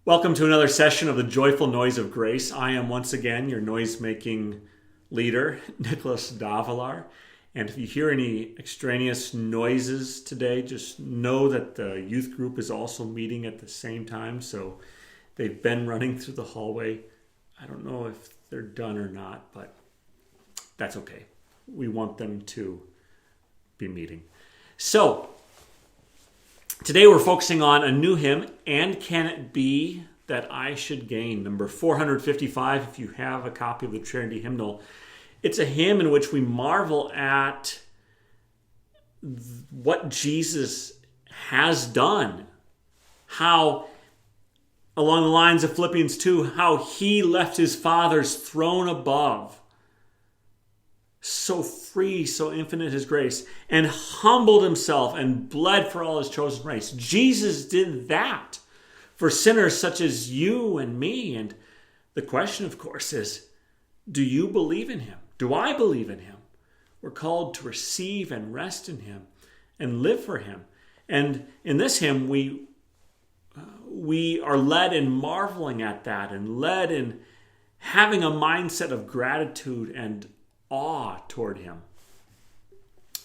Welcome to another session of the Joyful Noise of Grace. I am once again your noise-making leader, Nicholas Davalar. And if you hear any extraneous noises today, just know that the youth group is also meeting at the same time. So they've been running through the hallway. I don't know if they're done or not, but that's okay. We want them to be meeting. So today we're focusing on a new hymn, And Can It Be That I Should Gain? Number 455, if you have a copy of the Trinity Hymnal. It's a hymn in which we marvel at what Jesus has done. How, along the lines of Philippians 2, how he left his Father's throne above. So free, so infinite his grace, and humbled himself and bled for all his chosen race. Jesus did that for sinners such as you and me. And the question, of course, is, do you believe in him? Do I believe in him? We're called to receive and rest in him and live for him. And in this hymn, we are led in marveling at that and led in having a mindset of gratitude and awe toward him.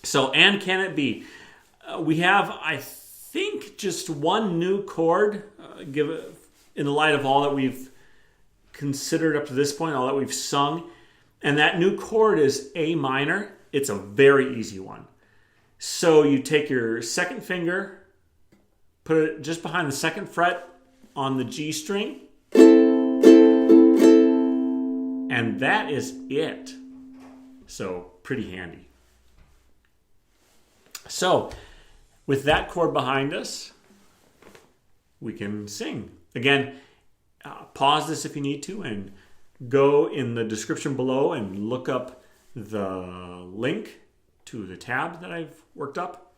So, and can it be? We have, I think, just one new chord, in the light of all that we've considered up to this point, all that we've sung. And that new chord is A minor. It's a very easy one. So you take your second finger, put it just behind the second fret on the G string, and that is it. So pretty handy. So with that chord behind us, we can sing. Again, pause this if you need to and go in the description below and look up the link to the tab that I've worked up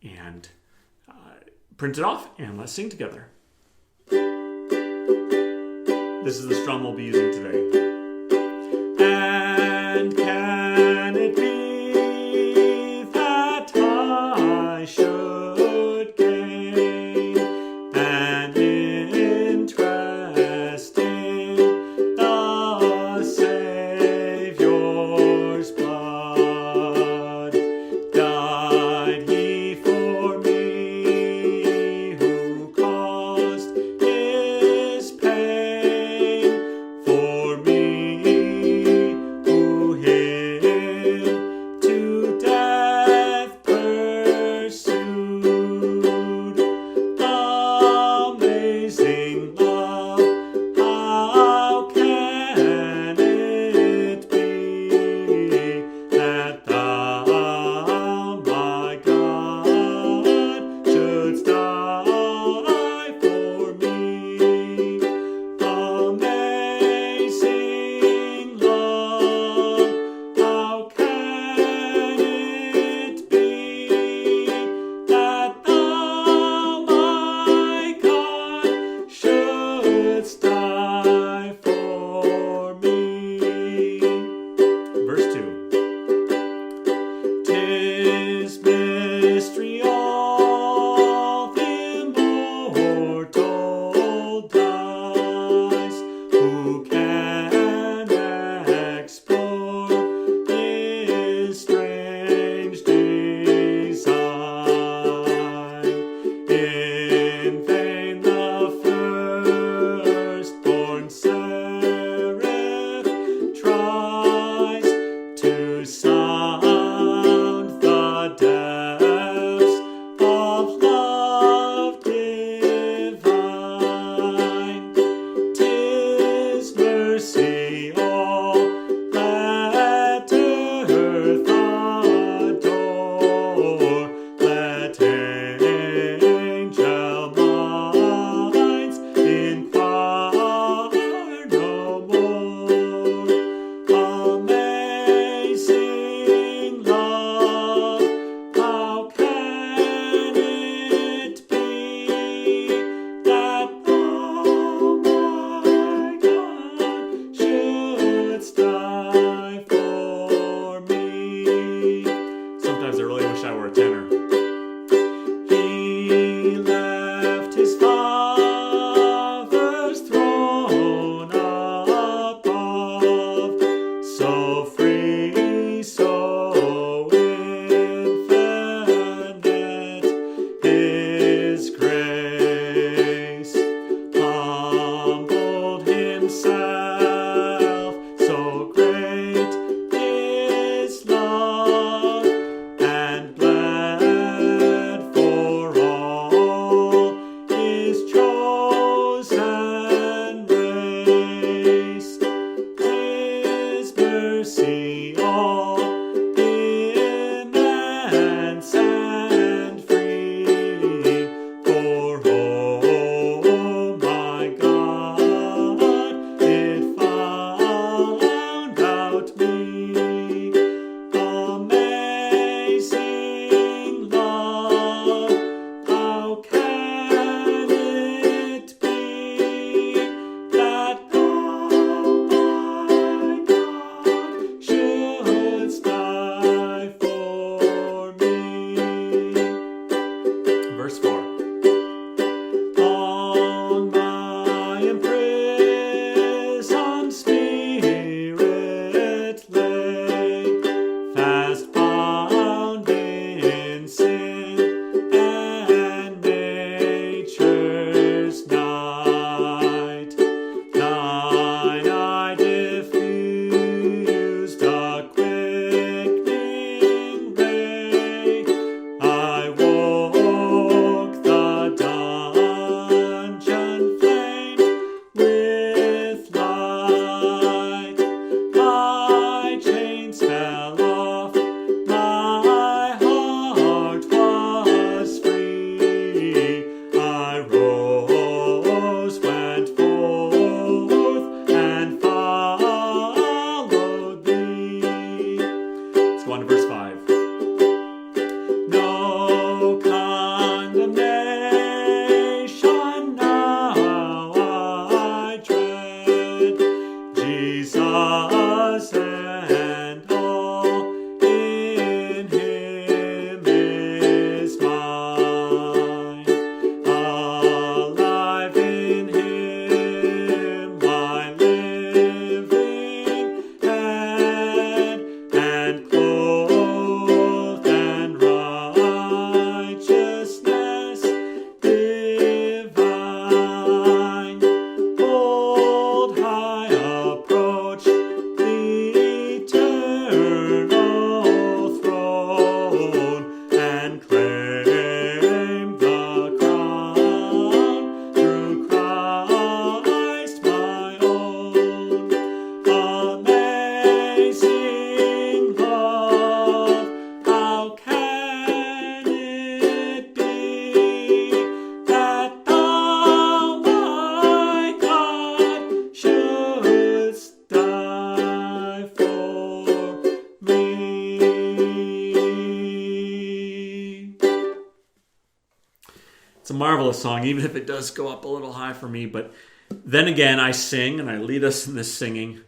and print it off and let's sing together. This is the strum we'll be using today. And can it be that I should gain an interest in the Savior's blood? Died he for me who caused his pain, for me claim the crown through Christ my own. Amazing love, how can it be that thou, my God, shouldst die for me? It's a marvelous song, even if it does go up a little high for me. But then again, I sing and I lead us in this singing,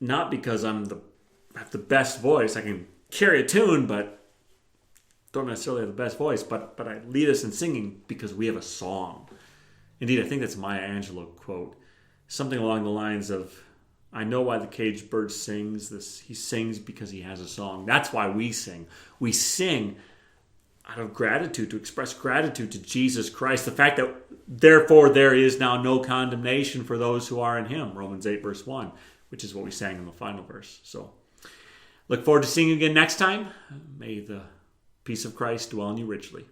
not because I have the best voice. I can carry a tune, but don't necessarily have the best voice. But I lead us in singing because we have a song. Indeed, I think that's a Maya Angelou quote. Something along the lines of, I know why the caged bird sings. He sings because he has a song. That's why we sing. We sing out of gratitude, to express gratitude to Jesus Christ. The fact that, therefore, there is now no condemnation for those who are in him. Romans 8, verse 1, which is what we sang in the final verse. So, look forward to seeing you again next time. May the peace of Christ dwell in you richly.